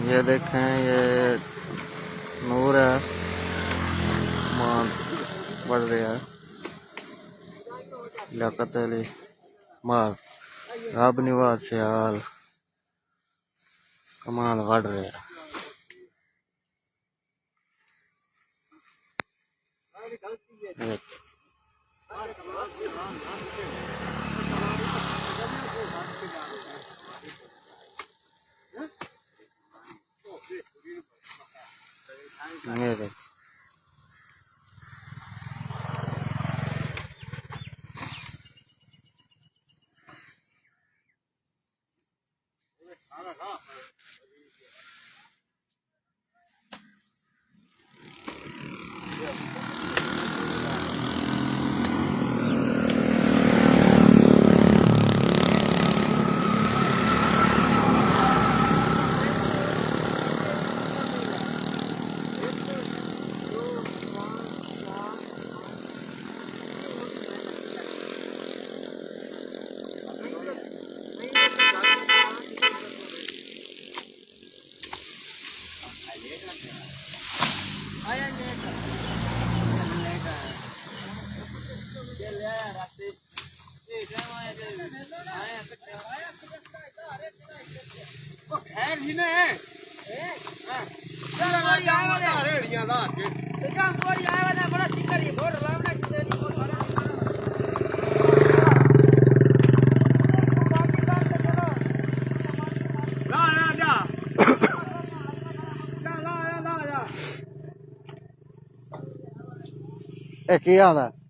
ये देखें, ये नूर है, मान बढ़ रहा है। लियाकत अली मार रब निवाज से हाल कमाल बढ़ रहा है। ये देख ਕੀ ਹਾਲ ਹੈ।